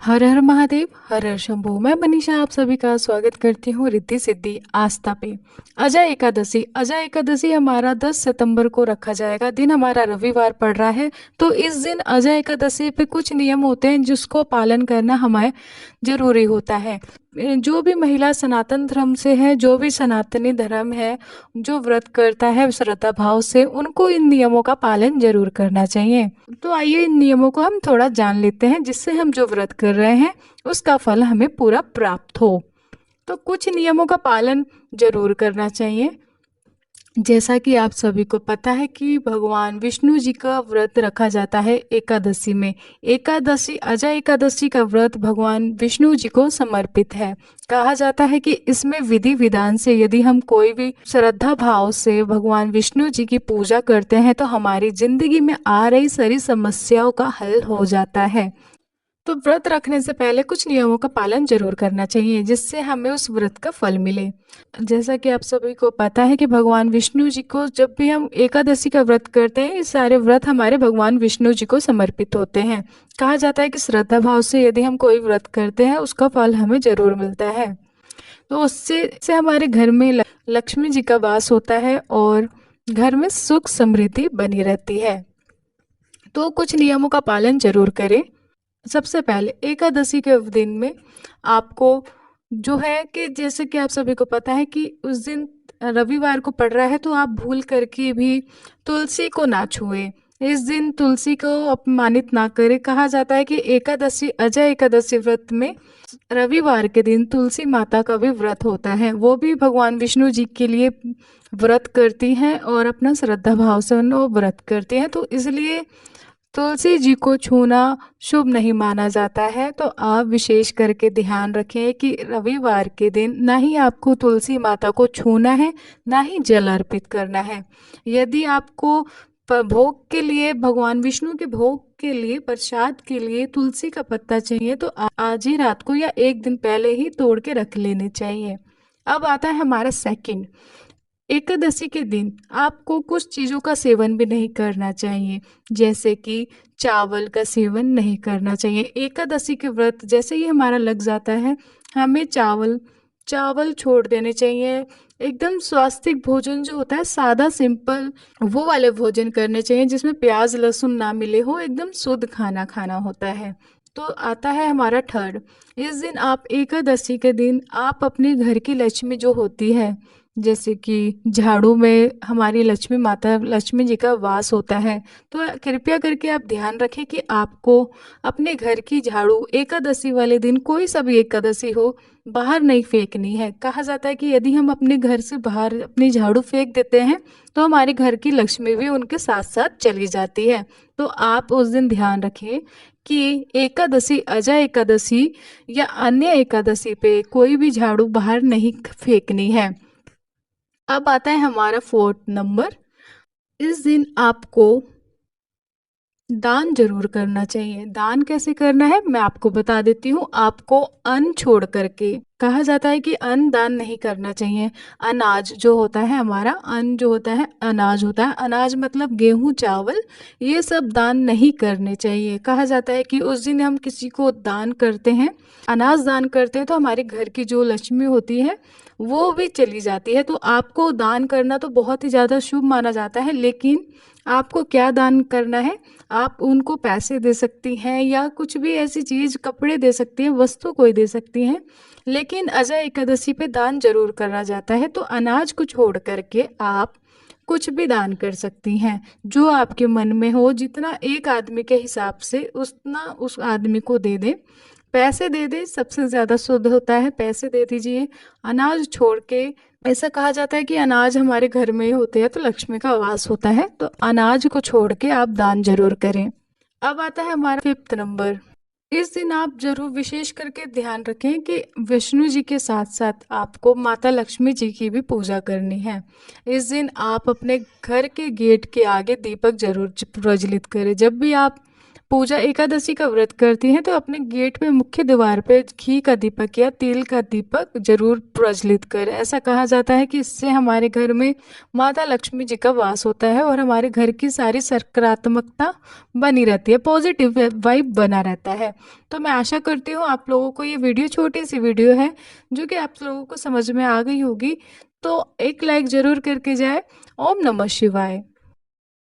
हर हर महादेव, हर हर शंभू। मैं मनीषा आप सभी का स्वागत करती हूँ रिद्धि सिद्धि आस्था पे। अजय एकादशी हमारा 10 सितंबर को रखा जाएगा। दिन हमारा रविवार पड़ रहा है। तो इस दिन अजय एकादशी पे कुछ नियम होते हैं जिसको पालन करना हमें जरूरी होता है। जो भी महिला सनातन धर्म से है, जो भी सनातनी धर्म है, जो व्रत करता है श्रद्धा भाव से, उनको इन नियमों का पालन जरूर करना चाहिए। तो आइए इन नियमों को हम थोड़ा जान लेते हैं, जिससे हम जो व्रत कर रहे हैं उसका फल हमें पूरा प्राप्त हो। तो कुछ नियमों का पालन जरूर करना चाहिए। जैसा कि आप सभी को पता है कि भगवान विष्णु जी का व्रत रखा जाता है एकादशी में। एकादशी अजय एकादशी का व्रत भगवान विष्णु जी को समर्पित है। कहा जाता है कि इसमें विधि विधान से यदि हम कोई भी श्रद्धा भाव से भगवान विष्णु जी की पूजा करते हैं तो हमारी जिंदगी में आ रही सारी समस्याओं का हल हो जाता है। तो व्रत रखने से पहले कुछ नियमों का पालन जरूर करना चाहिए, जिससे हमें उस व्रत का फल मिले। जैसा कि आप सभी को पता है कि भगवान विष्णु जी को जब भी हम एकादशी का व्रत करते हैं, ये सारे व्रत हमारे भगवान विष्णु जी को समर्पित होते हैं। कहा जाता है कि श्रद्धा भाव से यदि हम कोई व्रत करते हैं उसका फल हमें जरूर मिलता है। तो उससे हमारे घर में लक्ष्मी जी का वास होता है और घर में सुख समृद्धि बनी रहती है। तो कुछ नियमों का पालन जरूर करें। सबसे पहले एकादशी के दिन में आपको जो है कि जैसे कि आप सभी को पता है कि उस दिन रविवार को पड़ रहा है, तो आप भूल करके भी तुलसी को ना छुए। इस दिन तुलसी को अपमानित ना करें। कहा जाता है कि एकादशी अजय एकादशी व्रत में रविवार के दिन तुलसी माता का भी व्रत होता है। वो भी भगवान विष्णु जी के लिए व्रत करती हैं और अपना श्रद्धा भाव से वो व्रत करते हैं। तो इसलिए तुलसी जी को छूना शुभ नहीं माना जाता है। तो आप विशेष करके ध्यान रखें कि रविवार के दिन ना ही आपको तुलसी माता को छूना है, ना ही जल अर्पित करना है। यदि आपको भोग के लिए, भगवान विष्णु के भोग के लिए, प्रसाद के लिए तुलसी का पत्ता चाहिए तो आज ही रात को या एक दिन पहले ही तोड़ के रख लेने चाहिए। अब आता है हमारा सेकंड। एकादशी के दिन आपको कुछ चीज़ों का सेवन भी नहीं करना चाहिए, जैसे कि चावल का सेवन नहीं करना चाहिए। एकादशी के व्रत जैसे ही हमारा लग जाता है, हमें चावल छोड़ देने चाहिए। एकदम स्वास्थ्य भोजन जो होता है, सादा सिंपल वो वाले भोजन करने चाहिए जिसमें प्याज लहसुन ना मिले हो। एकदम शुद्ध खाना खाना होता है। तो आता है हमारा थर्ड। इस दिन आप एकादशी के दिन आप अपने घर की लक्ष्मी जो होती है, जैसे कि झाड़ू में हमारी लक्ष्मी माता लक्ष्मी जी का वास होता है, तो कृपया करके आप ध्यान रखें कि आपको अपने घर की झाड़ू एकादशी वाले दिन, कोई सा भी एकादशी हो, बाहर नहीं फेंकनी है। कहा जाता है कि यदि हम अपने घर से बाहर अपनी झाड़ू फेंक देते हैं तो हमारे घर की लक्ष्मी भी उनके साथ साथ चली जाती है। तो आप उस दिन ध्यान रखें कि एकादशी अजय एकादशी या अन्य एकादशी पे कोई भी झाड़ू बाहर नहीं फेंकनी है। अब आता है हमारा फोर्थ नंबर। इस दिन आपको दान जरूर करना चाहिए। दान कैसे करना है मैं आपको बता देती हूँ। आपको अन्न छोड़ करके, कहा जाता है कि अन्न दान नहीं करना चाहिए। अनाज जो होता है, हमारा अन्न जो होता है अनाज होता है। अनाज मतलब गेहूं चावल, ये सब दान नहीं करने चाहिए। कहा जाता है कि उस दिन हम किसी को दान करते हैं, अनाज दान करते हैं, तो हमारे घर की जो लक्ष्मी होती है वो भी चली जाती है। तो आपको दान करना तो बहुत ही ज़्यादा शुभ माना जाता है। लेकिन आपको क्या दान करना है? आप उनको पैसे दे सकती हैं या कुछ भी ऐसी चीज़, कपड़े दे सकती हैं, वस्तु कोई दे सकती हैं। लेकिन अजय एकादशी पे दान जरूर करा जाता है। तो अनाज को छोड़ करके आप कुछ भी दान कर सकती हैं, जो आपके मन में हो। जितना एक आदमी के हिसाब से उतना उस आदमी को दे दे। पैसे दे दे, सबसे ज़्यादा शुद्ध होता है, पैसे दे दीजिए। अनाज छोड़ के, ऐसा कहा जाता है कि अनाज हमारे घर में ही होते हैं तो लक्ष्मी का वास होता है। तो अनाज को छोड़ के आप दान जरूर करें। अब आता है हमारा फिफ्थ नंबर। इस दिन आप जरूर विशेष करके ध्यान रखें कि विष्णु जी के साथ साथ आपको माता लक्ष्मी जी की भी पूजा करनी है। इस दिन आप अपने घर के गेट के आगे दीपक जरूर प्रज्वलित करें। जब भी आप पूजा एकादशी का व्रत करती हैं तो अपने गेट पे मुख्य द्वार पे घी का दीपक या तेल का दीपक जरूर प्रज्वलित करें। ऐसा कहा जाता है कि इससे हमारे घर में माता लक्ष्मी जी का वास होता है और हमारे घर की सारी सकारात्मकता बनी रहती है, पॉजिटिव वाइब बना रहता है। तो मैं आशा करती हूँ आप लोगों को ये वीडियो, छोटी सी वीडियो है जो कि आप लोगों को समझ में आ गई होगी। तो एक लाइक जरूर करके जाए। ओम नमः शिवाय।